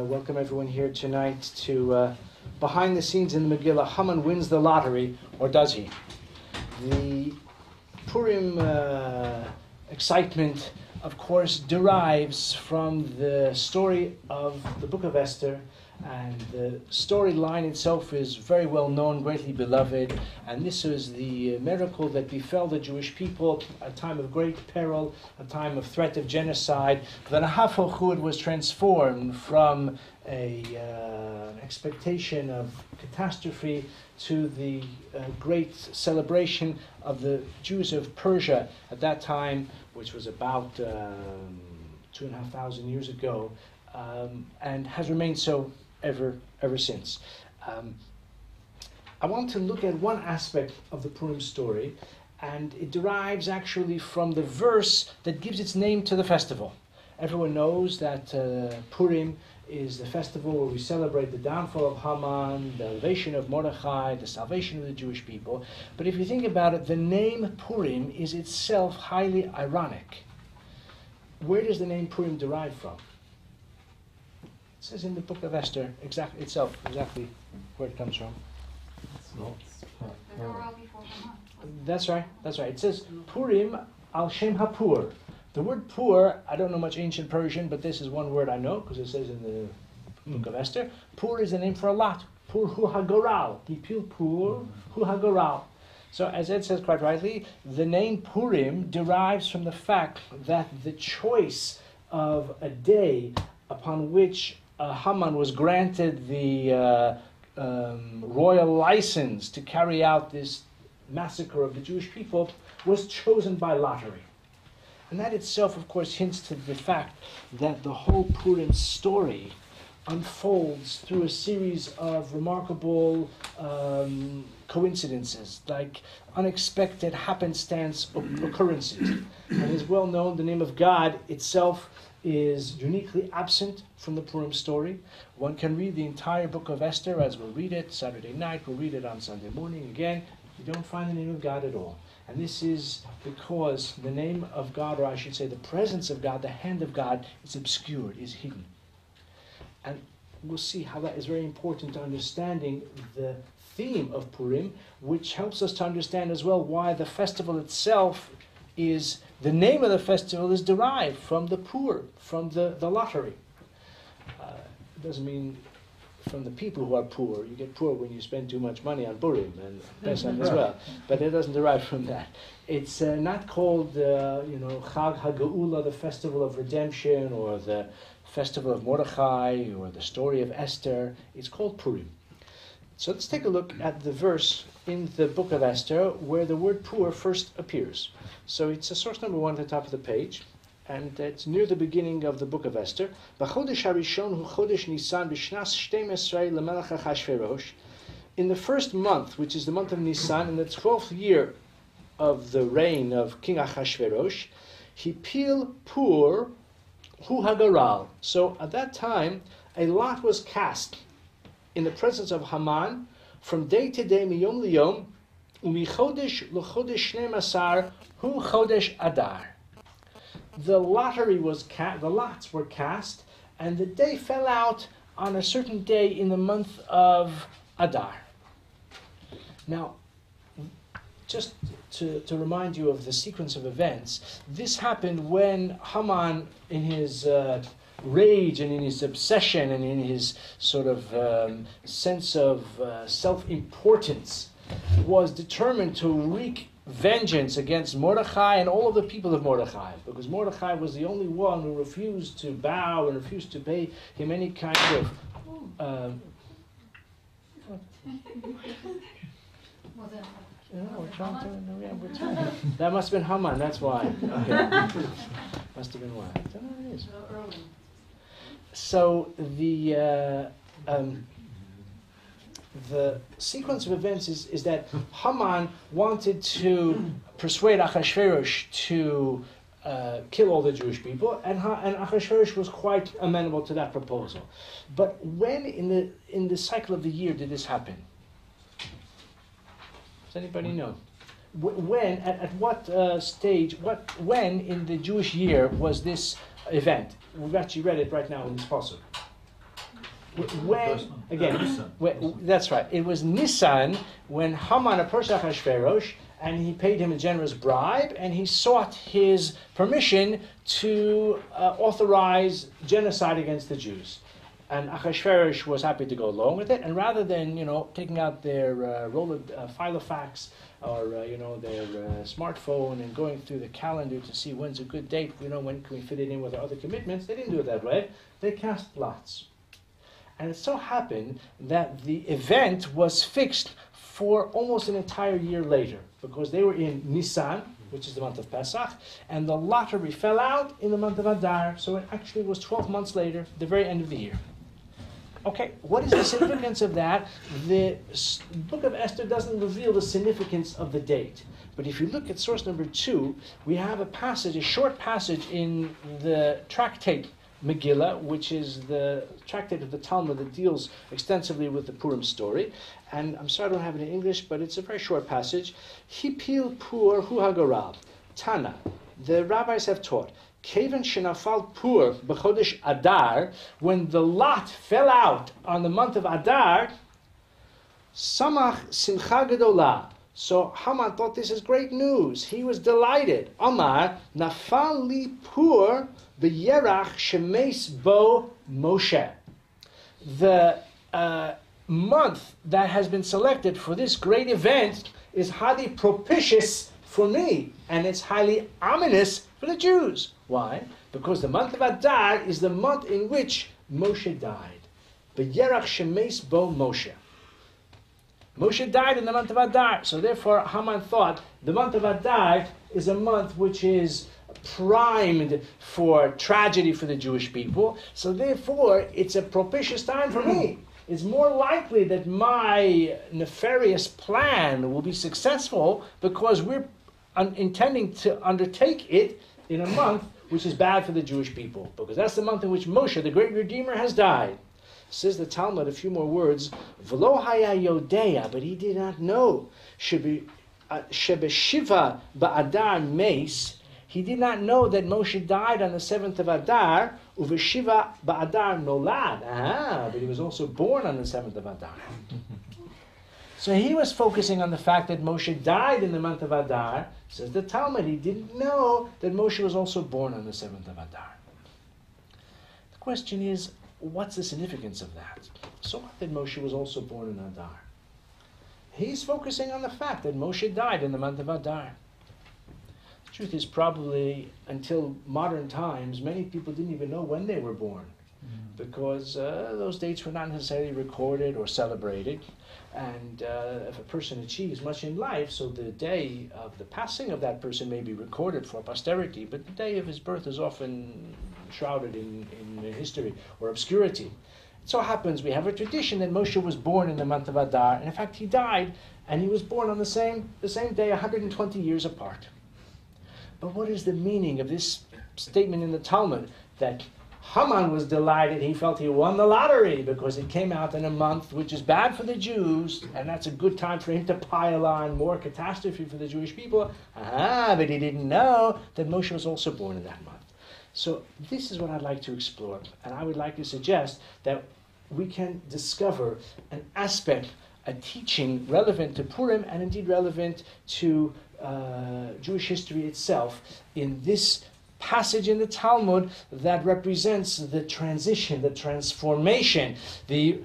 welcome everyone here tonight to Behind the Scenes in the Megillah. Haman wins the lottery, or does he? The Purim excitement, of course, derives from the story of the book of Esther, and the storyline itself is very well known, greatly beloved, and this was the miracle that befell the Jewish people, a time of great peril, a time of threat of genocide. That Hafachud was transformed from an expectation of catastrophe to the great celebration of the Jews of Persia at that time, which was about 2,500 years ago, and has remained so ever since. I want to look at one aspect of the Purim story, and it derives actually from the verse that gives its name to the festival. Everyone knows that Purim is the festival where we celebrate the downfall of Haman, the elevation of Mordechai, the salvation of the Jewish people. But if you think about it, the name Purim is itself highly ironic. Where does the name Purim derive from? It says in the book of Esther exactly where it comes from. That's right. It says Purim al Shem HaPur. The word Pur, I don't know much ancient Persian, but this is one word I know because it says in the book of Esther. Pur is a name for a lot. Pur hu hagoral. Hipil Pur hu hagoral. So as Ed says quite rightly, the name Purim derives from the fact that the choice of a day upon which Haman was granted the royal license to carry out this massacre of the Jewish people was chosen by lottery. And that itself, of course, hints to the fact that the whole Purim story unfolds through a series of remarkable coincidences, like unexpected happenstance occurrences. And as well known, the name of God itself is uniquely absent from the Purim story. One can read the entire book of Esther, as we'll read it Saturday night, we'll read it on Sunday morning again. You don't find the name of God at all. And this is because the name of God, or I should say the presence of God, the hand of God, is obscured, is hidden. And we'll see how that is very important to understanding the theme of Purim, which helps us to understand as well why the festival itself is, the name of the festival is derived from the Pur, from the lottery. It doesn't mean from the people who are poor. You get poor when you spend too much money on Purim and Pesach as well. But it doesn't derive from that. It's not called, Chag HaGeula, the festival of redemption, or the festival of Mordechai, or the story of Esther. It's called Purim. So let's take a look at the verse in the book of Esther where the word Pur first appears. So it's source number 1 at the top of the page, and it's near the beginning of the book of Esther. B'chodesh harishon hu chodesh Nisan b'shnas 12 lemelech Achashverosh. In the first month, which is the month of Nisan, in the 12th year of the reign of King Achashverosh, hipil Pur hu hagoral. So at that time, a lot was cast in the presence of Haman from day to day, miyom liyom, umichodesh l'chodesh shnei masar hu chodesh Adar. The lottery was the lots were cast, and the day fell out on a certain day in the month of Adar. Now, just to remind you of the sequence of events, this happened when Haman, in his rage and in his obsession and in his sort of sense of self-importance, was determined to wreak vengeance against Mordechai and all of the people of Mordechai, because Mordechai was the only one who refused to bow and refused to pay him any kind of that must have been Haman, that's why. Okay. Must have been why. I don't know what it is. So the sequence of events is that Haman wanted to persuade Achashverosh to kill all the Jewish people, and Achashverosh was quite amenable to that proposal. But when in the cycle of the year did this happen? Does anybody know? When, at what stage, when in the Jewish year was this event? We've actually read it right now in this passage. That's right. It was Nisan when Haman approached Achashverosh, and he paid him a generous bribe, and he sought his permission to authorize genocide against the Jews. And Achashverosh was happy to go along with it, and rather than taking out their filofax or their smartphone and going through the calendar to see when's a good date, when can we fit it in with our other commitments, they didn't do it that way. They cast lots. And it so happened that the event was fixed for almost an entire year later, because they were in Nisan, which is the month of Pesach, and the lottery fell out in the month of Adar, so it actually was 12 months later, the very end of the year. Okay, what is the significance of that? The book of Esther doesn't reveal the significance of the date. But if you look at source number 2, we have a short passage in the tractate Megillah, which is the tractate of the Talmud that deals extensively with the Purim story. And I'm sorry I don't have it in English, but it's a very short passage. Hipil pur hu hagoral. Tana. The rabbis have taught, Kevan shenafal pur b'chodesh Adar, when the lot fell out on the month of Adar, samach simcha gedolah. So Haman thought this is great news. He was delighted. Amar nafal li pur b'yerach shemes bo Moshe. The month that has been selected for this great event is highly propitious for me, and it's highly ominous for the Jews. Why? Because the month of Adar is the month in which Moshe died. B'yerach shemes bo Moshe. Moshe died in the month of Adar, so therefore Haman thought the month of Adar is a month which is primed for tragedy for the Jewish people, so therefore it's a propitious time for me. It's more likely that my nefarious plan will be successful because we're intending to undertake it in a month which is bad for the Jewish people, because that's the month in which Moshe, the great Redeemer, has died. Says the Talmud, a few more words, V'lo haya yodea, but he did not know, Shebeshiva ba'adar meis, he did not know that Moshe died on the 7th of Adar, Uveshiva ba'adar nolad, but he was also born on the 7th of Adar. So he was focusing on the fact that Moshe died in the month of Adar. Says the Talmud, he didn't know that Moshe was also born on the 7th of Adar. The question is, what's the significance of that? So what that Moshe was also born in Adar? He's focusing on the fact that Moshe died in the month of Adar. The truth is, probably until modern times, many people didn't even know when they were born, because those dates were not necessarily recorded or celebrated. And if a person achieves much in life, so the day of the passing of that person may be recorded for posterity, but the day of his birth is often shrouded in history or obscurity. It so happens we have a tradition that Moshe was born in the month of Adar, and in fact he died, and he was born on the same day 120 years apart. But what is the meaning of this statement in the Talmud that Haman was delighted, he felt he won the lottery because it came out in a month which is bad for the Jews, and that's a good time for him to pile on more catastrophe for the Jewish people. But he didn't know that Moshe was also born in that month. So this is what I'd like to explore, and I would like to suggest that we can discover an aspect, a teaching relevant to Purim and indeed relevant to Jewish history itself in this passage in the Talmud that represents the transition, the transformation, the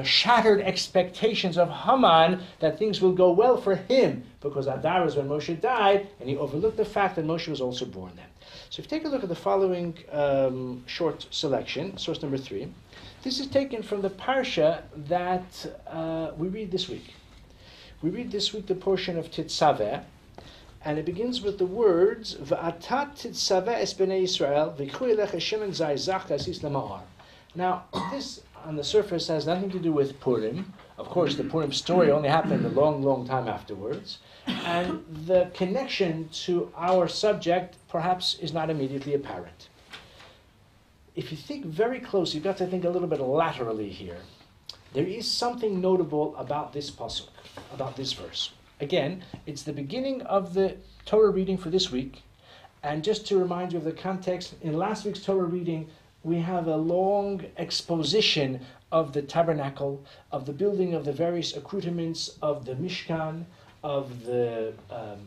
shattered expectations of Haman that things will go well for him, because Adar was when Moshe died, and he overlooked the fact that Moshe was also born then. So if you take a look at the following short selection, source number 3, this is taken from the parsha that we read this week. We read this week the portion of Tetzaveh, and it begins with the words, V'atat titzaveh es b'nei Yisrael, v'ikhu elech Hashem en zayzach kasis lama'ar. Now, this on the surface has nothing to do with Purim. Of course, the Purim story only happened a long, long time afterwards. And the connection to our subject perhaps is not immediately apparent. If you think very close, you've got to think a little bit laterally here. There is something notable about this pasuk, about this verse. Again, it's the beginning of the Torah reading for this week. And just to remind you of the context, in last week's Torah reading, we have a long exposition of the tabernacle, of the building of the various accoutrements of the Mishkan, of the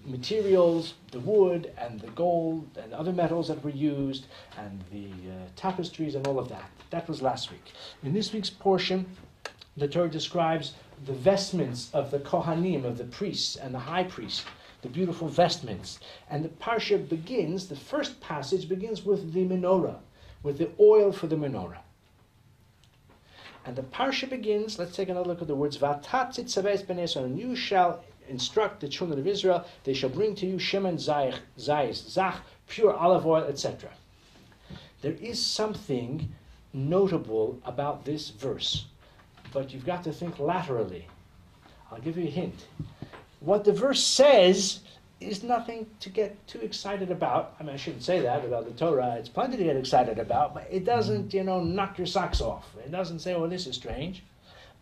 materials, the wood and the gold and other metals that were used, and the tapestries and all of that. That was last week. In this week's portion, the Torah describes the vestments of the Kohanim, of the priests and the high priest, the beautiful vestments. And the parsha begins, the first passage begins with the menorah, with the oil for the menorah. And the parsha begins, let's take another look at the words, V'atat tzitzaves b'nei Yisrael, and you shall instruct the children of Israel, they shall bring to you shemen zach, pure olive oil, etc. There is something notable about this verse, but you've got to think laterally. I'll give you a hint. What the verse says is nothing to get too excited about. I mean, I shouldn't say that about the Torah. It's plenty to get excited about, but it doesn't, knock your socks off. It doesn't say, oh, this is strange.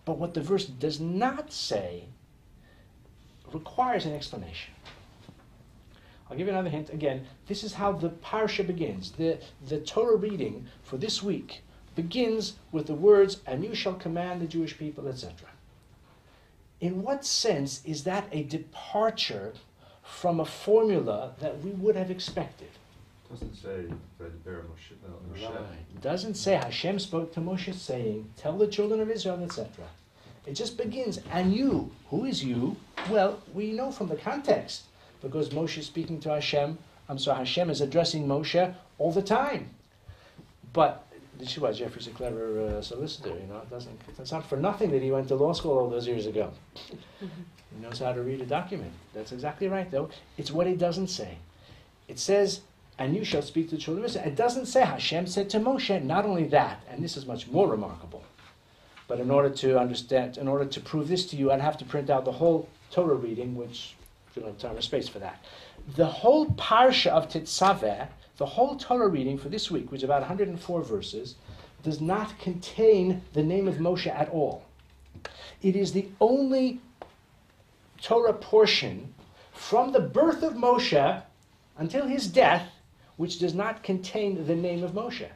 But what the verse does not say requires an explanation. I'll give you another hint. Again, this is how the parsha begins. The Torah reading for this week begins with the words, and you shall command the Jewish people, etc. In what sense is that a departure from a formula that we would have expected? It doesn't say Moshe. It doesn't say Hashem spoke to Moshe saying, tell the children of Israel, etc. It just begins, and you. Who is you? Well, we know from the context, because Moshe is speaking to Hashem. Hashem is addressing Moshe all the time. But this is why Jeffrey's a clever solicitor, It's not for nothing that he went to law school all those years ago. He knows how to read a document. That's exactly right, though. It's what it doesn't say. It says, and you shall speak to the children of Israel. It doesn't say Hashem said to Moshe. Not only that, and this is much more remarkable, but in order to prove this to you, I'd have to print out the whole Torah reading, which we don't have time or space for that. The whole parsha of Tetzaveh, the whole Torah reading for this week, which is about 104 verses, does not contain the name of Moshe at all. It is the only Torah portion from the birth of Moshe until his death which does not contain the name of Moshe.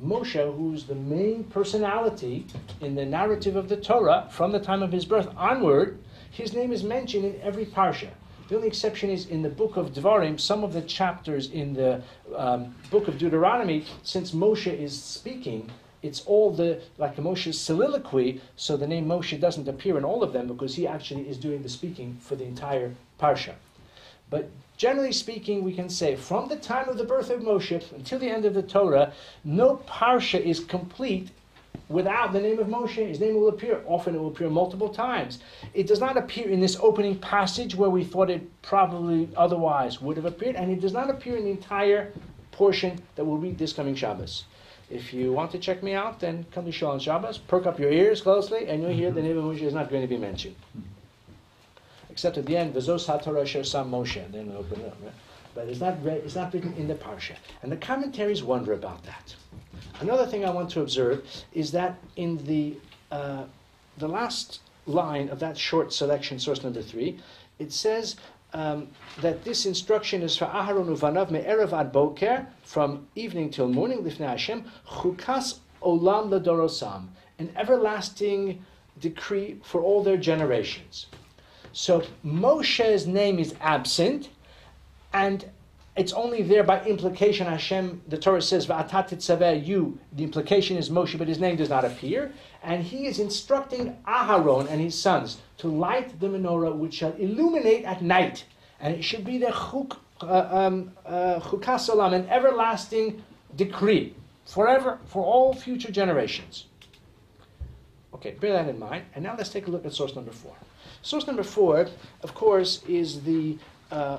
Moshe, who's the main personality in the narrative of the Torah from the time of his birth onward, his name is mentioned in every parsha. The only exception is in the book of Devarim, some of the chapters in the book of Deuteronomy, since Moshe is speaking, it's all like Moshe's soliloquy, so the name Moshe doesn't appear in all of them because he actually is doing the speaking for the entire parsha. But generally speaking, we can say from the time of the birth of Moshe until the end of the Torah, no parsha is complete without the name of Moshe. His name will appear. Often it will appear multiple times. It does not appear in this opening passage where we thought it probably otherwise would have appeared, and it does not appear in the entire portion that we'll read this coming Shabbos. If you want to check me out, then come to Shul on Shabbos, perk up your ears closely, and you'll hear the name of Moshe is not going to be mentioned. Except at the end, V'zos HaTorah Asher Sam Moshe, then it'll open up. Right? But it's not written in the parsha. And the commentaries wonder about that. Another thing I want to observe is that in the last line of that short selection, source number 3, it says that this instruction is for Aharon uvanav me'erev ad boker, from evening till morning, lifnei Hashem, chukas olam ladorosam, an everlasting decree for all their generations. So Moshe's name is absent, and it's only there by implication. Hashem, the Torah says, "Va'atat titzaveh," you. The implication is Moshe, but his name does not appear. And he is instructing Aharon and his sons to light the menorah, which shall illuminate at night, and it should be the chukas olam, an everlasting decree, forever, for all future generations. Okay, bear that in mind. And now let's take a look at source number 4. Source number 4, of course, is the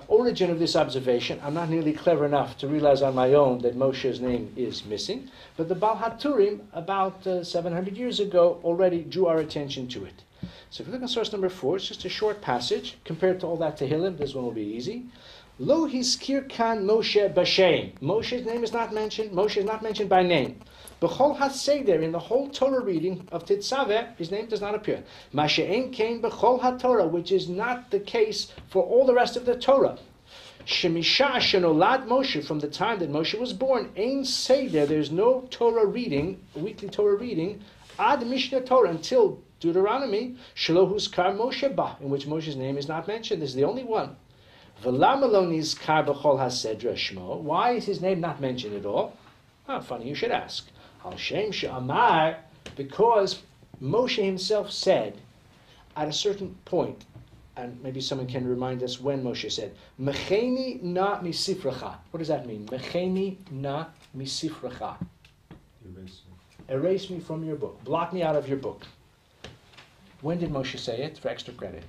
origin of this observation. I'm not nearly clever enough to realize on my own that Moshe's name is missing, but the Baal HaTurim, about 700 years ago, already drew our attention to it. So if you look at source number 4, it's just a short passage. Compared to all that Tehillim, this one will be easy. Lo hiskir kan Moshe b'shem. Moshe's name is not mentioned. Moshe is not mentioned by name. B'chol HaSeder, in the whole Torah reading of Tetzaveh, his name does not appear. Masha'en came b'chol HaTorah, which is not the case for all the rest of the Torah. Shemisha shenolad Moshe, from the time that Moshe was born, ein Seder, there's no Torah reading, weekly Torah reading, Ad Mishnah Torah, until Deuteronomy, Shelo Huzkar Moshe Ba, in which Moshe's name is not mentioned. This is the only one. V'lama lo nizkar b'chol hasedra shmo. Why is his name not mentioned at all? Funny you should ask. Al Shem she'amar, because Moshe himself said at a certain point, and maybe someone can remind us when Moshe said, Mecheni na misifracha. What does that mean? Mecheni na misifracha. Erase me from your book. Block me out of your book. When did Moshe say it? For extra credit.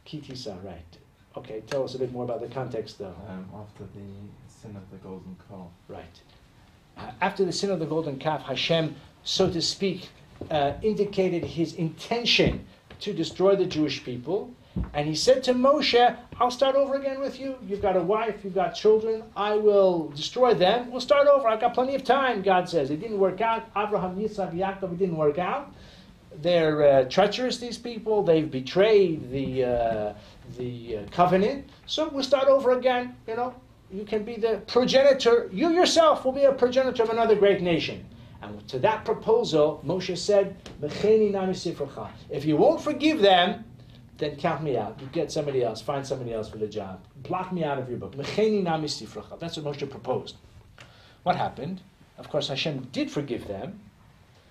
Kitisa, right. Okay, tell us a bit more about the context though. After the sin of the golden calf. Right. After the sin of the golden calf, Hashem, so to speak, indicated his intention to destroy the Jewish people. And he said to Moshe, I'll start over again with you. You've got a wife, you've got children. I will destroy them. We'll start over. I've got plenty of time, God says. It didn't work out. Abraham, Yitzhak, Yaakov, it didn't work out. They're treacherous, these people. They've betrayed the covenant. So we'll start over again. You know, you can be the progenitor. You yourself will be a progenitor of another great nation. And to that proposal, Moshe said, if you won't forgive them, then count me out. You get somebody else. Find somebody else for the job. Block me out of your book. That's what Moshe proposed. What happened? Of course, Hashem did forgive them.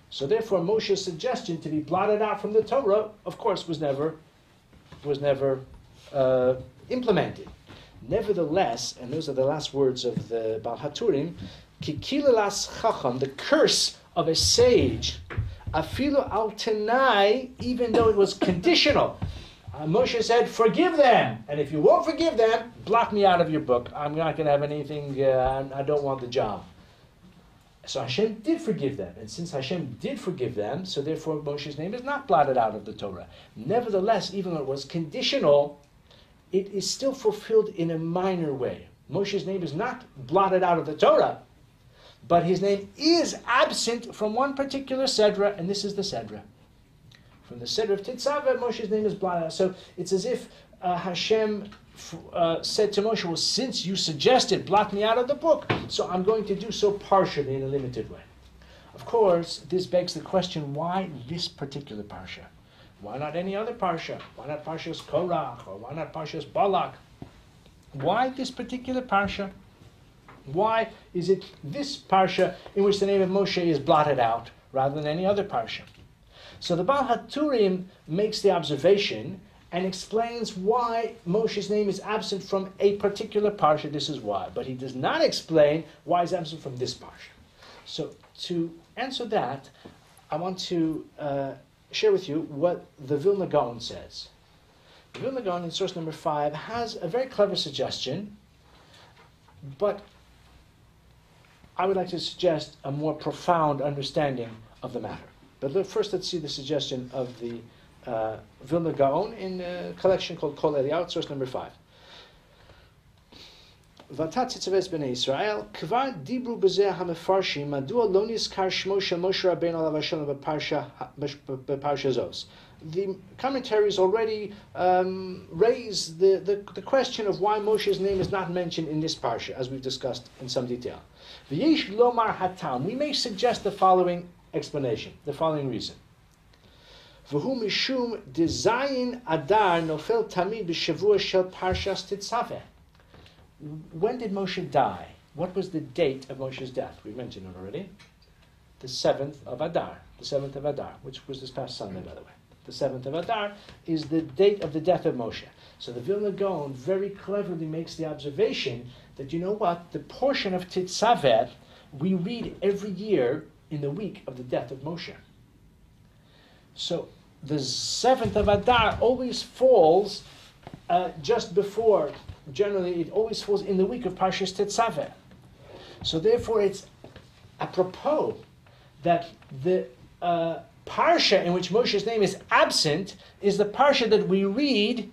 So therefore, Moshe's suggestion to be blotted out from the Torah, of course, was never implemented. Nevertheless, and those are the last words of the Baal HaTurim, Kikilalas Chacham, the curse of a sage, afilu al tenai, even though it was conditional. Moshe said, forgive them, and if you won't forgive them, block me out of your book. I'm not going to have anything, I don't want the job. So Hashem did forgive them, and since Hashem did forgive them, so therefore Moshe's name is not blotted out of the Torah. Nevertheless, even though it was conditional, it is still fulfilled in a minor way. Moshe's name is not blotted out of the Torah, but his name is absent from one particular Sedra, and this is the Sedra. From the Sedra of Tetzaveh, Moshe's name is blotted out. So it's as if Hashem said to Moshe, well, since you suggested blot me out of the book, so I'm going to do so partially in a limited way. Of course, this begs the question, why this particular parsha? Why not any other parsha? Why not Parshas Korach? Or why not Parshas Balak? Why this particular parsha? Why is it this parsha in which the name of Moshe is blotted out rather than any other parsha? So the Baal HaTurim makes the observation and explains why Moshe's name is absent from a particular parsha. This is why. But he does not explain why he's absent from this parsha. So to answer that, I want to share with you what the Vilna Gaon says. The Vilna Gaon in source number 5 has a very clever suggestion, but I would like to suggest a more profound understanding of the matter. But first, let's see the suggestion of the Vilna Gaon in a collection called Kol Eliyahu, source number 5. Vatat Tzitzaves Bnei Israel, Kvar Dibru B'zeh HaMefarshim, Madua Lo Nizkar Shmo Shel Moshe Rabbeinu Alav Hashem B'Parsha Zos. The commentaries already raise the question of why Moshe's name is not mentioned in this parsha, as we've discussed in some detail. V'yesh Lomar Hatam. We may suggest the following explanation, the following reason. V'hu mishum dezayin adar nofel tamid b'shavua shel parshas Tetzaveh. When did Moshe die? What was the date of Moshe's death? We mentioned it already. The 7th of Adar. The 7th of Adar, which was this past Sunday, by the way. The 7th of Adar is the date of the death of Moshe. So the Vilna Gaon very cleverly makes the observation that, you know what, the portion of Tetzaveh we read every year in the week of the death of Moshe. So the 7th of Adar always falls just before. Generally, it always falls in the week of Parshas Tetzaveh. So therefore, it's apropos that the parsha in which Moshe's name is absent is the parsha that we read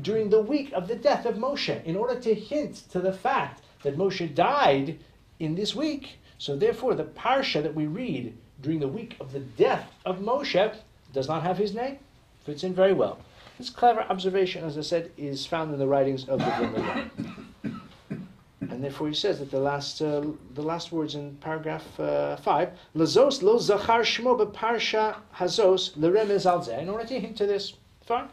during the week of the death of Moshe, in order to hint to the fact that Moshe died in this week. So therefore, the parsha that we read during the week of the death of Moshe does not have his name. Fits in very well. This clever observation, as I said, is found in the writings of the Vilna Gaon. And And therefore he says that the last words in paragraph 5, Lazos lo zachar shmo beparsha hazos leremez al zeh. In order to hint to this, fine.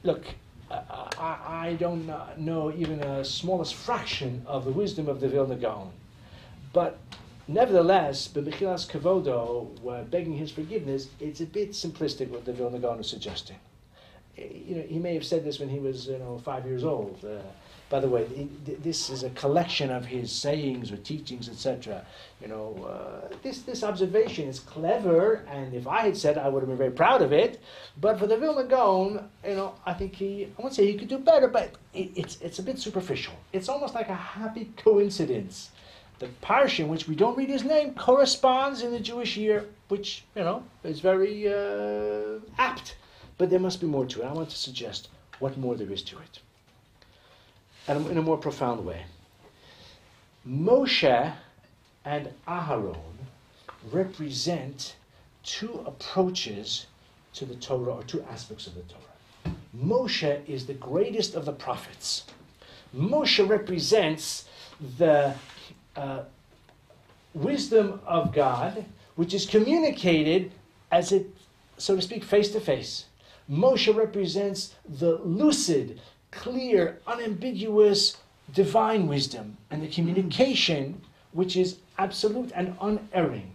Look, I don't know even a smallest fraction of the wisdom of the Vilna Gaon. But nevertheless, b'mechilas kavodo, begging his forgiveness, it's a bit simplistic what the Vilna Gaon is suggesting. He may have said this when he was 5 years old. By the way, this is a collection of his sayings or teachings, etc. This observation is clever, and if I had said it, I would have been very proud of it. But for the Vilna Gaon, I think I won't say he could do better, but it's a bit superficial. It's almost like a happy coincidence. The parsha in which we don't read his name corresponds in the Jewish year, which is very apt. But there must be more to it. I want to suggest what more there is to it. And in a more profound way. Moshe and Aharon represent two approaches to the Torah, or two aspects of the Torah. Moshe is the greatest of the prophets. Moshe represents the wisdom of God, which is communicated as it, so to speak, face to face. Moshe represents the lucid, clear, unambiguous divine wisdom and the communication which is absolute and unerring.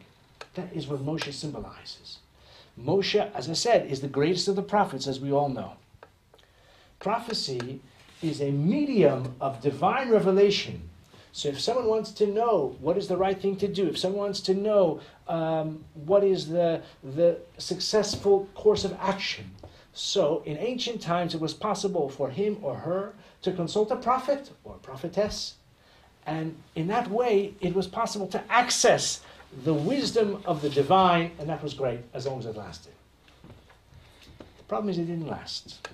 That is what Moshe symbolizes. Moshe, as I said, is the greatest of the prophets, as we all know. Prophecy is a medium of divine revelation. So if someone wants to know what is the right thing to do, if someone wants to know what is the successful course of action, so in ancient times it was possible for him or her to consult a prophet or a prophetess, and in that way it was possible to access the wisdom of the divine, and that was great as long as it lasted. The problem is it didn't last.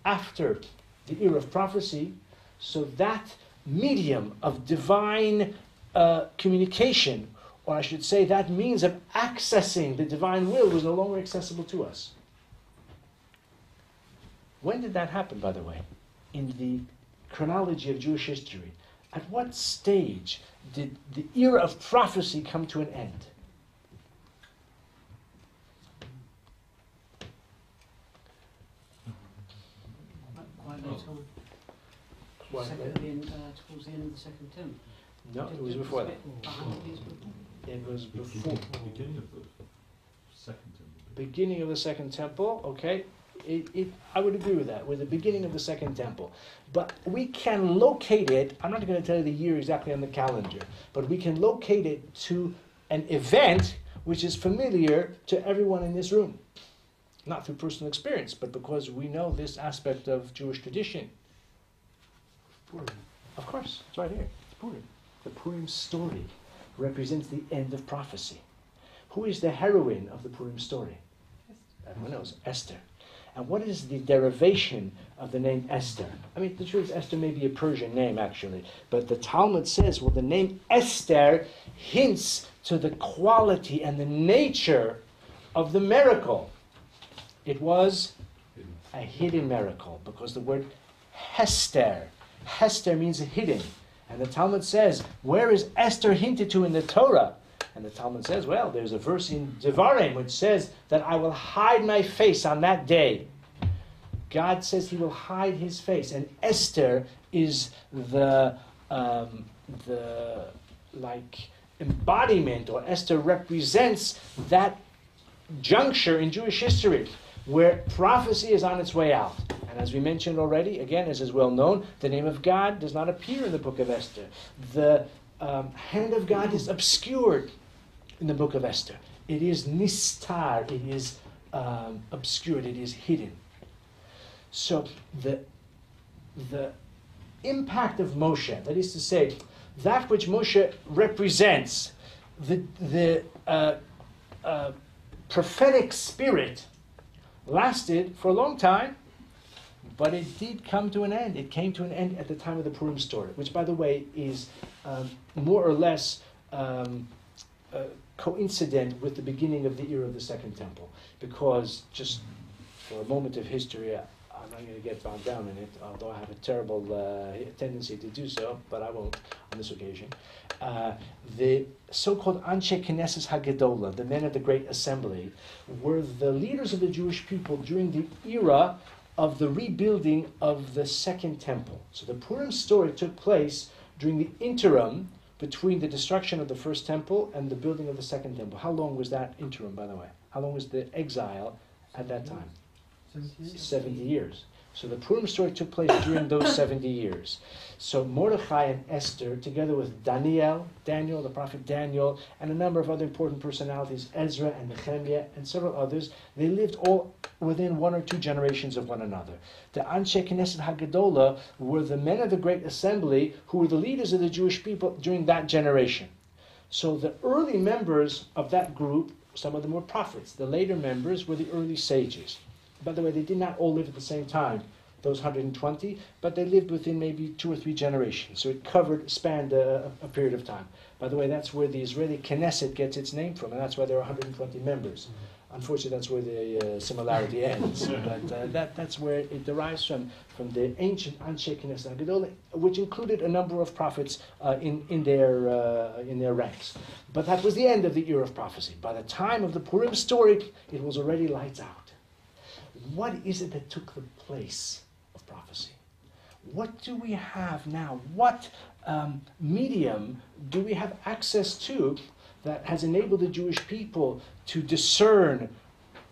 After the era of prophecy, so that medium of divine communication, or I should say that means of accessing the divine will, was no longer accessible to us. When did that happen, by the way? In the chronology of Jewish history. At what stage did the era of prophecy come to an end? Quite late on. Why? Towards the end of the Second Temple. No, it was before that. 100 years before. It was before. Beginning of the Second Temple. Beginning of the Second Temple, okay. I would agree with that, with the beginning of the Second Temple. But we can locate it, I'm not going to tell you the year exactly on the calendar, but we can locate it to an event which is familiar to everyone in this room. Not through personal experience, but because we know this aspect of Jewish tradition. Purim. Of course, it's right here. It's Purim. The Purim story represents the end of prophecy. Who is the heroine of the Purim story? Everyone knows, Esther. And what is the derivation of the name Esther? I mean, the truth is, Esther may be a Persian name, actually. But the Talmud says, well, the name Esther hints to the quality and the nature of the miracle. It was a hidden miracle, because the word Hester means hidden. And the Talmud says, where is Esther hinted to in the Torah? And the Talmud says, well, there's a verse in Devarim which says that I will hide my face on that day. God says he will hide his face. And Esther is the embodiment, or Esther represents that juncture in Jewish history where prophecy is on its way out. And as we mentioned already, again, as is well known, the name of God does not appear in the book of Esther. The hand of God is obscured in the book of Esther. It is nistar, it is obscured, it is hidden. So the impact of Moshe, that is to say, that which Moshe represents, the prophetic spirit, lasted for a long time, but it did come to an end. It came to an end at the time of the Purim story, which, by the way, is more or less coincident with the beginning of the era of the Second Temple. Because, just for a moment of history, I'm I'm not going to get bogged down in it, although I have a terrible tendency to do so, but I won't on this occasion. The so-called Anshe Knesset Hagedola, the men of the Great Assembly, were the leaders of the Jewish people during the era of the rebuilding of the Second Temple. So the Purim story took place during the interim between the destruction of the First Temple and the building of the Second Temple. How long was that interim, by the way? How long was the exile at that time? 70 years. So the Purim story took place during those 70 years. So Mordechai and Esther, together with Daniel, the prophet Daniel, and a number of other important personalities, Ezra and Nehemiah, and several others, they lived all within 1 or 2 generations of one another. The Anshe Knesset Hagedola were the men of the Great Assembly who were the leaders of the Jewish people during that generation. So the early members of that group, some of them were prophets. The later members were the early sages. By the way, they did not all live at the same time, those 120, but they lived within maybe 2 or 3 generations. So it spanned a period of time. By the way, that's where the Israeli Knesset gets its name from, and that's why there are 120 members. Unfortunately, that's where the similarity ends. But that's where it derives from the ancient Anshe Knesset Hagedolah, which included a number of prophets in their ranks. But that was the end of the era of prophecy. By the time of the Purim story, it was already lights out. What is it that took the place of prophecy? What do we have now? What medium do we have access to that has enabled the Jewish people to discern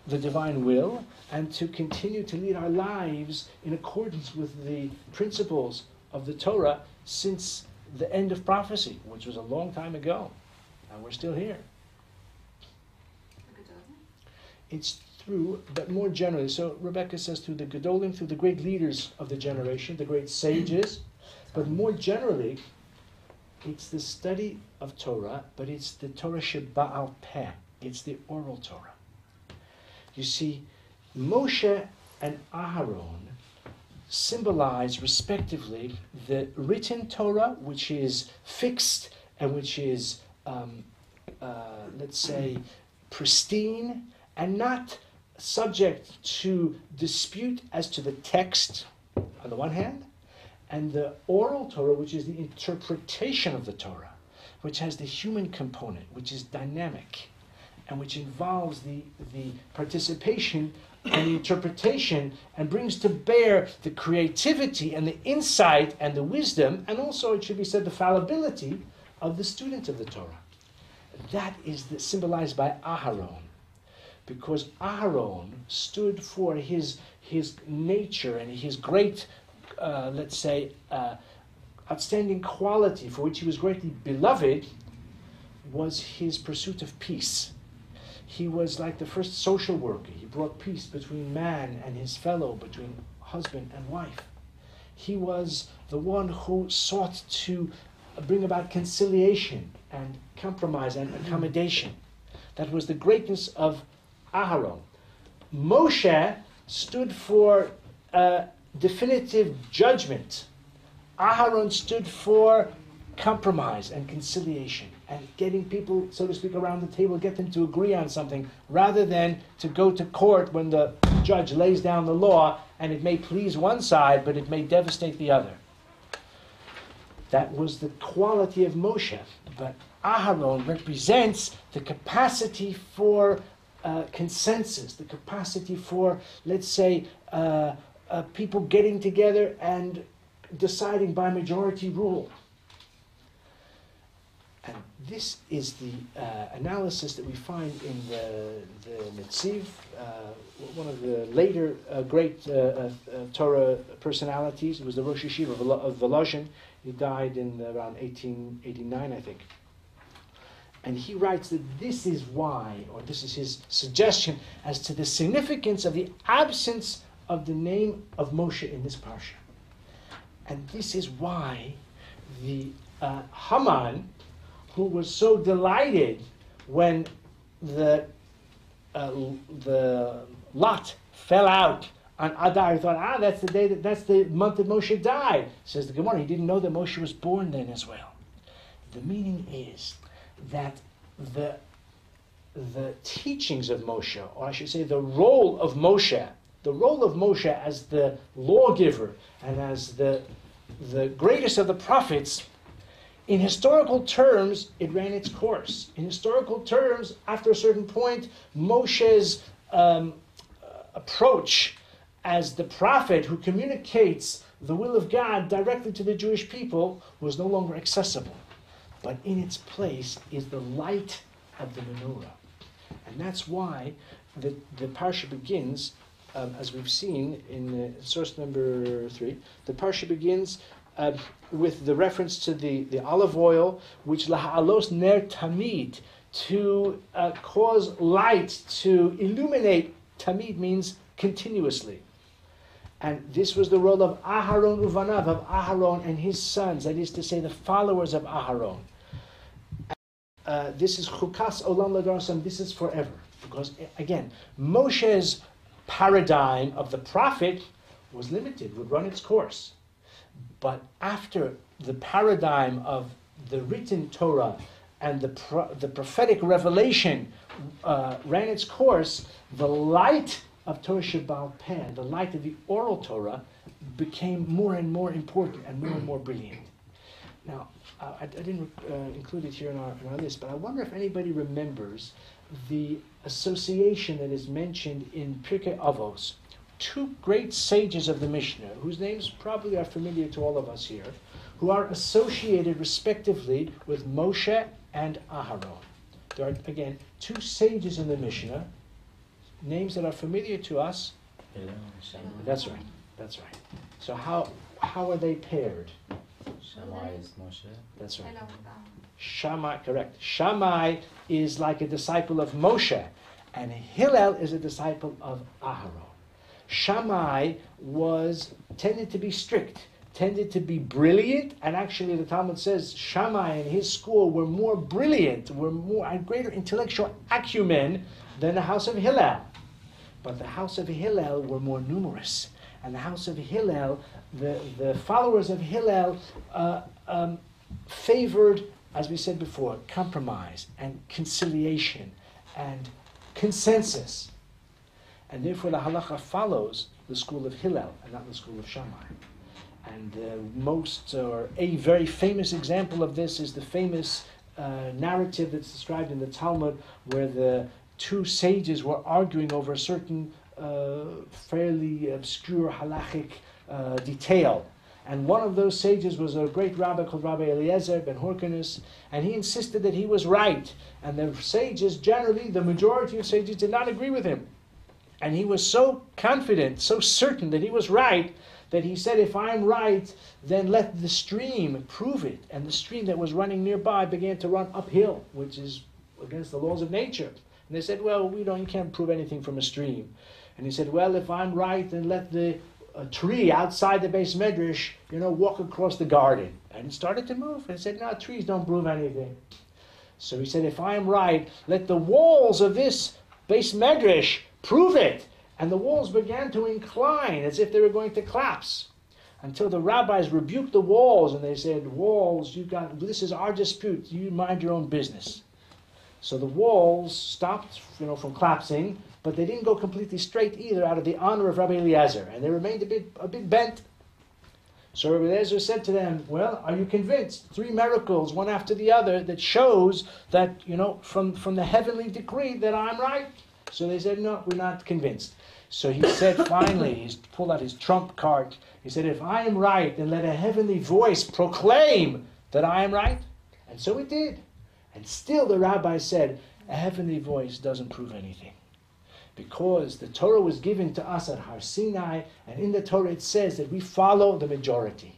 the divine will and to continue to lead our lives in accordance with the principles of the Torah since the end of prophecy, which was a long time ago, and we're still here? It's through, but more generally, so Rebecca says through the Gedolim, through the great leaders of the generation, the great sages, but more generally, it's the study of Torah, but it's the Torah Sheba'al Peh, it's the oral Torah. You see, Moshe and Aharon symbolize respectively the written Torah, which is fixed and which is, let's say, pristine and not subject to dispute as to the text on the one hand, and the oral Torah, which is the interpretation of the Torah, which has the human component, which is dynamic, and which involves the participation and the interpretation and brings to bear the creativity and the insight and the wisdom, and also, it should be said, the fallibility of the student of the Torah. That is symbolized by Aharon. Because Aharon stood for his nature and his great, let's say, outstanding quality for which he was greatly beloved, was his pursuit of peace. He was like the first social worker. He brought peace between man and his fellow, between husband and wife. He was the one who sought to bring about conciliation and compromise and accommodation. That was the greatness of Aharon. Moshe stood for definitive judgment. Aharon stood for compromise and conciliation and getting people, so to speak, around the table, get them to agree on something rather than to go to court when the judge lays down the law and it may please one side but it may devastate the other. That was the quality of Moshe. But Aharon represents the capacity for consensus, the capacity for, let's say, people getting together and deciding by majority rule. And this is the analysis that we find in the Netziv, one of the later great Torah personalities. It was the Rosh Yeshiva of Volozhin. He died in around 1889, I think. And he writes that this is why, or this is his suggestion as to the significance of the absence of the name of Moshe in this parsha. And this is why the Haman, who was so delighted when the lot fell out on Adar, he thought, that's the month that Moshe died. Says the Gemara, he didn't know that Moshe was born then as well. The meaning is that the teachings of Moshe, or I should say the role of Moshe, the role of Moshe as the lawgiver and as the greatest of the prophets, in historical terms, it ran its course. In historical terms, after a certain point, Moshe's approach as the prophet who communicates the will of God directly to the Jewish people was no longer accessible. But in its place is the light of the menorah. And that's why the parsha begins, as we've seen in source number 3, the parsha begins with the reference to the olive oil, which laha'alos ner tamid, to cause light, to illuminate. Tamid means continuously. And this was the role of Aharon uvanav, of Aharon and his sons, that is to say, the followers of Aharon. This is chukas olam ladarasam, this is forever. Because, again, Moshe's paradigm of the prophet was limited, would run its course. But after the paradigm of the written Torah and the prophetic revelation ran its course, the light of Torah Shebaal Peh, the light of the oral Torah, became more and more important and more brilliant. Now, I didn't include it here in our list, but I wonder if anybody remembers the association that is mentioned in Pirkei Avos. Two great sages of the Mishnah, whose names probably are familiar to all of us here, who are associated respectively with Moshe and Aharon. There are, again, two sages in the Mishnah, names that are familiar to us. That's right. So how are they paired? Shammai is Moshe. That's right. Shammai, correct. Shammai is like a disciple of Moshe, and Hillel is a disciple of Aharon. Shammai tended to be strict, tended to be brilliant, and actually the Talmud says Shammai and his school were more brilliant, had greater intellectual acumen than the house of Hillel. But the house of Hillel were more numerous. And the house of Hillel, the followers of Hillel favored, as we said before, compromise and conciliation and consensus. And therefore the halacha follows the school of Hillel and not the school of Shammai. And a very famous example of this is the famous narrative that's described in the Talmud, where the two sages were arguing over a certain fairly obscure halachic detail. And one of those sages was a great rabbi called Rabbi Eliezer ben Horkanus, and he insisted that he was right. And the sages, generally, the majority of sages did not agree with him. And he was so confident, so certain that he was right, that he said, if I'm right, then let the stream prove it. And the stream that was running nearby began to run uphill, which is against the laws of nature. And they said, well, you can't prove anything from a stream. And he said, well, if I'm right, then let the tree outside the Beis Medrash, walk across the garden. And it started to move. And he said, no, trees don't prove anything. So he said, if I'm right, let the walls of this Beis Medrash prove it. And the walls began to incline as if they were going to collapse, until the rabbis rebuked the walls and they said, walls, this is our dispute, you mind your own business. So the walls stopped from collapsing, but they didn't go completely straight either, out of the honor of Rabbi Eliezer, and they remained a bit bent. So Rabbi Eliezer said to them, well, are you convinced? 3 miracles, one after the other, that shows that, from the heavenly decree that I'm right. So they said, no, we're not convinced. So he said, finally, he pulled out his trump card. He said, if I am right, then let a heavenly voice proclaim that I am right. And so it did. And still the rabbi said, a heavenly voice doesn't prove anything. Because the Torah was given to us at Har Sinai, and in the Torah it says that we follow the majority.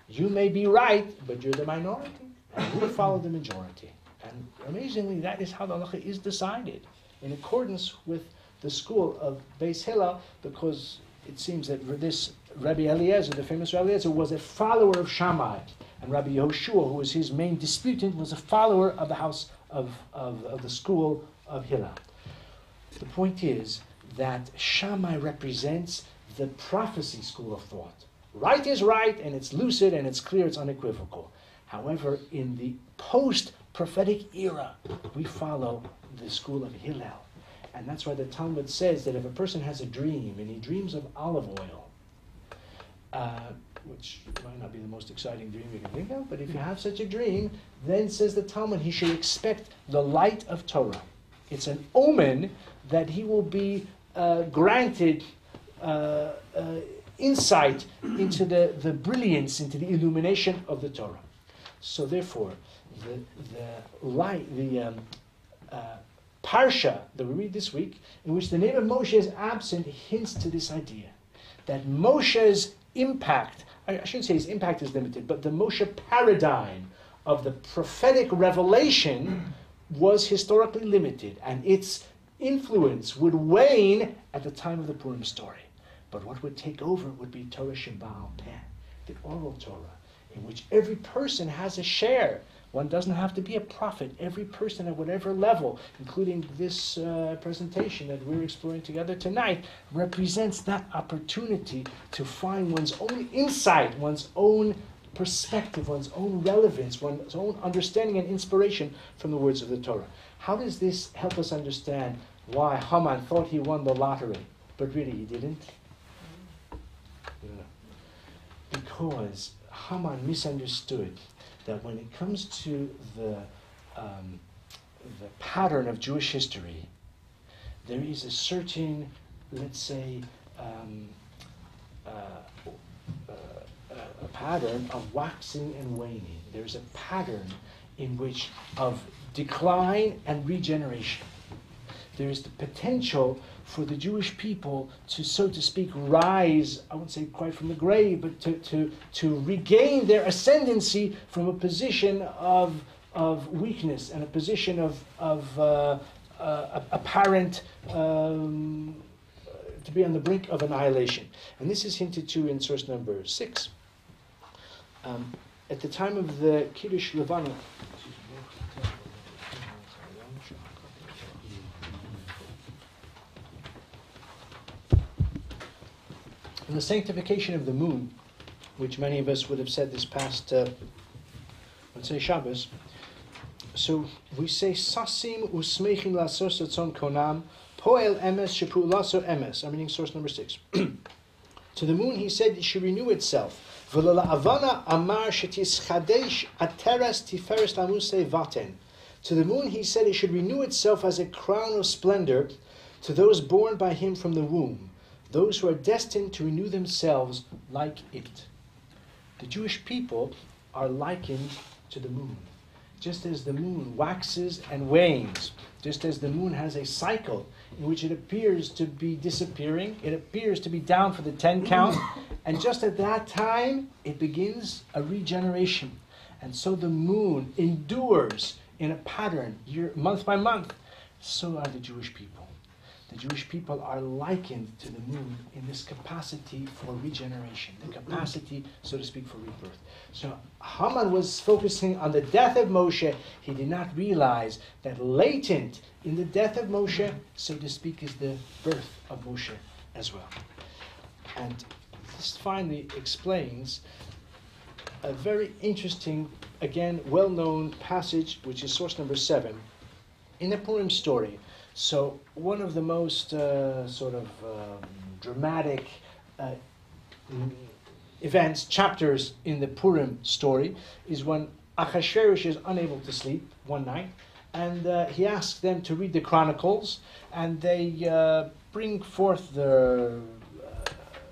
You may be right, but you're the minority, and we follow the majority. And amazingly, that is how the halacha is decided, in accordance with the school of Beis Hillel, because it seems that this Rabbi Eliezer, the famous Rabbi Eliezer, was a follower of Shammai, and Rabbi Yehoshua, who was his main disputant, was a follower of the house of the school of Hillel. The point is that Shammai represents the prophecy school of thought. Right is right, and it's lucid, and it's clear, it's unequivocal. However, in the post-prophetic era, we follow the school of Hillel. And that's why the Talmud says that if a person has a dream and he dreams of olive oil, which might not be the most exciting dream you can think of, but if you have such a dream, then says the Talmud, he should expect the light of Torah. It's an omen that he will be granted insight into the brilliance, into the illumination of the Torah. So therefore, the parsha that we read this week, in which the name of Moshe is absent, hints to this idea that Moshe's impact, I shouldn't say his impact is limited, but the Moshe paradigm of the prophetic revelation was historically limited, and its influence would wane at the time of the Purim story. But what would take over would be Torah Sheba'al Peh, the oral Torah, in which every person has a share. One doesn't have to be a prophet. Every person at whatever level, including this presentation that we're exploring together tonight, represents that opportunity to find one's own insight, one's own perspective, one's own relevance, one's own understanding and inspiration from the words of the Torah. How does this help us understand why Haman thought he won the lottery, but really he didn't? Because Haman misunderstood that when it comes to the pattern of Jewish history, there is a certain, let's say, a pattern of waxing and waning. There's a pattern in which of decline and regeneration. There is the potential for the Jewish people to, so to speak, rise, I wouldn't say quite from the grave, but to regain their ascendancy from a position of weakness and a position of apparent, to be on the brink of annihilation. And this is hinted to in source number 6. At the time of the Kiddush Levana, in the sanctification of the moon, which many of us would have said this past, let's say Shabbos, so we say, Sasim usmechin lasos etzon konam, poel emes shepu laso emes. I'm reading source number 6. To the moon he said it should renew itself. V'lo la'avana amar shetischadesh ateres tiferes lamuse vaten. To the moon he said it should renew itself as a crown of splendor to those born by him from the womb, those who are destined to renew themselves like it. The Jewish people are likened to the moon. Just as the moon waxes and wanes, just as the moon has a cycle in which it appears to be disappearing, it appears to be down for the 10 count, and just at that time, it begins a regeneration. And so the moon endures in a pattern, month by month. So are the Jewish people. The Jewish people are likened to the moon in this capacity for regeneration, the capacity, so to speak, for rebirth. So Haman was focusing on the death of Moshe. He did not realize that latent in the death of Moshe, so to speak, is the birth of Moshe as well. And this finally explains a very interesting, again, well-known passage, which is source number 7, in the Purim story. So one of the most dramatic events, chapters in the Purim story is when Achashverosh is unable to sleep one night, and he asks them to read the Chronicles, and they bring forth the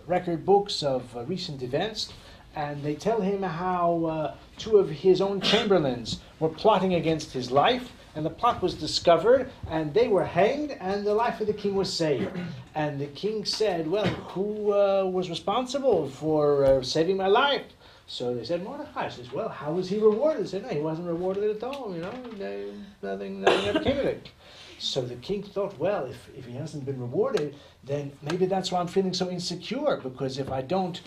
record books of recent events, and they tell him how 2 of his own chamberlains were plotting against his life, and the plot was discovered, and they were hanged, and the life of the king was saved. And the king said, well, who was responsible for saving my life? So they said, Mordechai. Says, well, how was he rewarded? They said, no, he wasn't rewarded at all, nothing ever came of it. So the king thought, well, if he hasn't been rewarded, then maybe that's why I'm feeling so insecure, because if I don't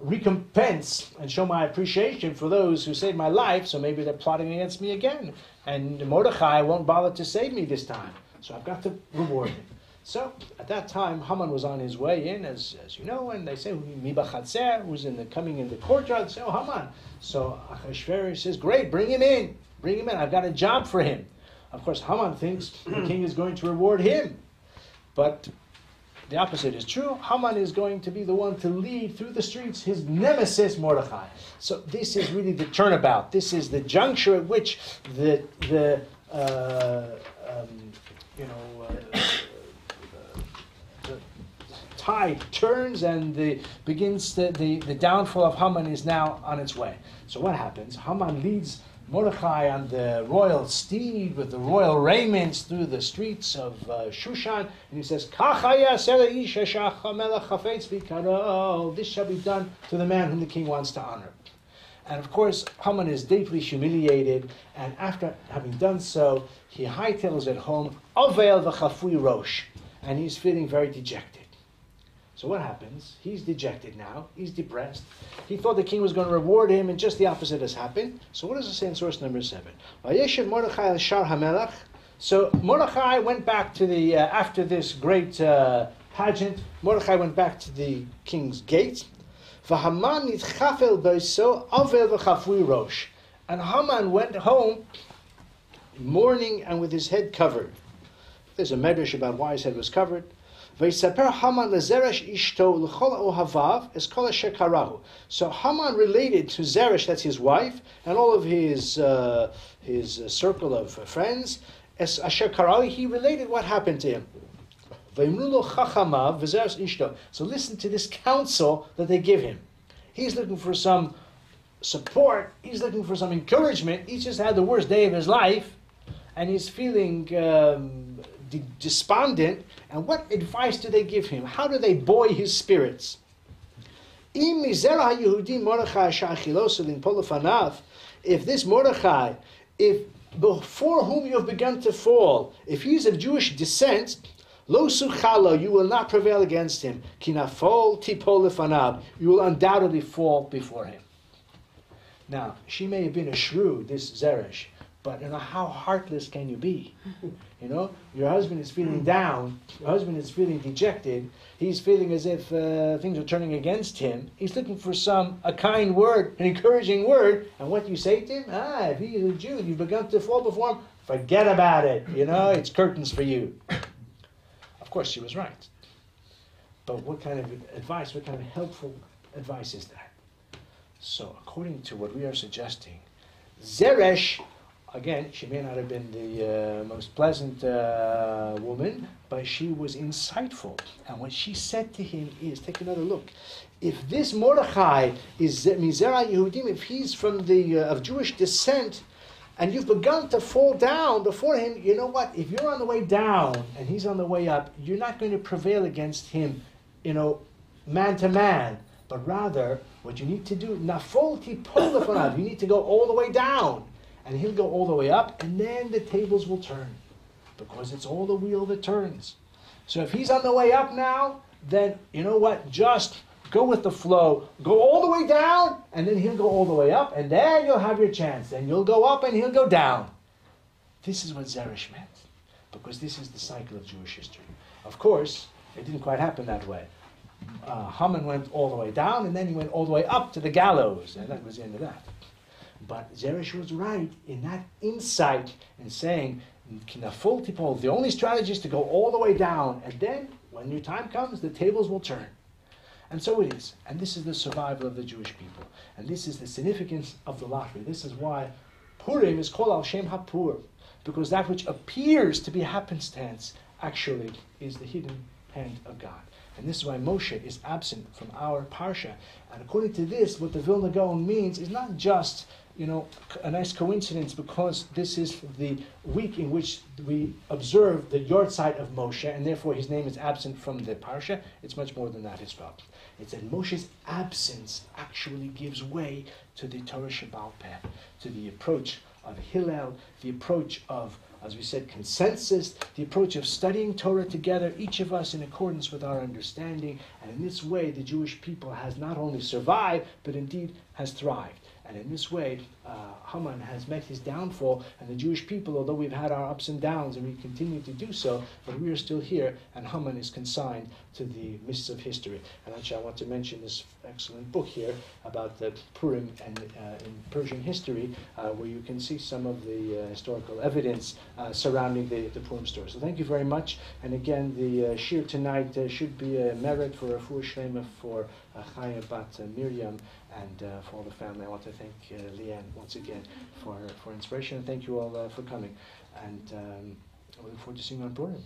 recompense and show my appreciation for those who saved my life, so maybe they're plotting against me again. And Mordechai won't bother to save me this time. So I've got to reward him. So at that time, Haman was on his way in, as you know, and they say, Mibachatzer, who's coming in the courtyard. They say, oh, Haman. So Achashverosh says, great, bring him in. Bring him in. I've got a job for him. Of course, Haman thinks the king is going to reward him. But the opposite is true. Haman is going to be the one to lead through the streets his nemesis Mordechai. So this is really the turnabout. This is the juncture at which the tide turns and the downfall of Haman is now on its way. So what happens? Haman leads Mordechai on the royal steed with the royal raiments through the streets of Shushan, and he says, this shall be done to the man whom the king wants to honor. And of course, Haman is deeply humiliated, and after having done so, he hightails at home, Ovel v'chafui rosh, and he's feeling very dejected. So what happens? He's dejected now. He's depressed. He thought the king was going to reward him, and just the opposite has happened. So what does it say in source number 7? Vayeshev Mordechai al Shar HaMelech. So Mordechai went back to the, after this great pageant, Mordechai went back to the king's gate. V'Haman nitchafel b'so avel v'chafui rosh. And Haman went home mourning and with his head covered. There's a medrash about why his head was covered. V'yisaper Haman lezeresh ishto l'chol ohavav es kol asher karahu. So Haman related to Zeresh, that's his wife, and all of his circle of friends, es asher karahu. He related what happened to him. V'imru lo chachamav v'zeresh ishto. So listen to this counsel that they give him. He's looking for some support. He's looking for some encouragement. He's just had the worst day of his life, and he's feeling despondent. And what advice do they give him? How do they buoy his spirits? If this Mordechai, if before whom you have begun to fall, if he is of Jewish descent, lo suchalo, you will not prevail against him. Kinafol tipol lefanav, you will undoubtedly fall before him. Now, she may have been a shrew, this Zeresh, but how heartless can you be? Your husband is feeling down. Your husband is feeling dejected. He's feeling as if things are turning against him. He's looking for a kind word, an encouraging word. And what you say to him? If he is a Jew, you've begun to fall before him, forget about it. It's curtains for you. Of course, she was right. But what kind of advice, what kind of helpful advice is that? So, according to what we are suggesting, Zeresh, again, she may not have been the most pleasant woman, but she was insightful. And what she said to him is, take another look. If this Mordechai is Mizera Yehudim, if he's from of Jewish descent, and you've begun to fall down before him, you know what? If you're on the way down and he's on the way up, you're not going to prevail against him, man to man. But rather, what you need to do, nafolti polefanav, you need to go all the way down. And he'll go all the way up, and then the tables will turn. Because it's all the wheel that turns. So if he's on the way up now, then, you know what? Just go with the flow. Go all the way down, and then he'll go all the way up, and then you'll have your chance. Then you'll go up, and he'll go down. This is what Zeresh meant. Because this is the cycle of Jewish history. Of course, it didn't quite happen that way. Haman went all the way down, and then he went all the way up to the gallows. And that was the end of that. But Zeresh was right in that insight in saying, the only strategy is to go all the way down, and then, when your time comes, the tables will turn. And so it is. And this is the survival of the Jewish people. And this is the significance of the lottery. This is why Purim is called Al Shem HaPur, because that which appears to be happenstance actually is the hidden hand of God. And this is why Moshe is absent from our parsha. And according to this, what the Vilna Gaon means is not just a nice coincidence, because this is the week in which we observe the Yortzeit of Moshe, and therefore his name is absent from the Parsha. It's much more than that as well. It's that Moshe's absence actually gives way to the Torah Shebaal Peh, to the approach of Hillel, the approach of, as we said, consensus, the approach of studying Torah together, each of us in accordance with our understanding. And in this way, the Jewish people has not only survived, but indeed has thrived. And in this way, Haman has met his downfall, and the Jewish people, although we've had our ups and downs, and we continue to do so, but we are still here, and Haman is consigned to the mists of history. And actually, I want to mention this excellent book here about the Purim and in Persian history, where you can see some of the historical evidence surrounding the Purim story. So thank you very much. And again, the shir tonight should be a merit for a full shlema for Chaya Bat Miriam, and for all the family. I want to thank Leanne once again for inspiration, and thank you all for coming. And I look forward to seeing you on Purim.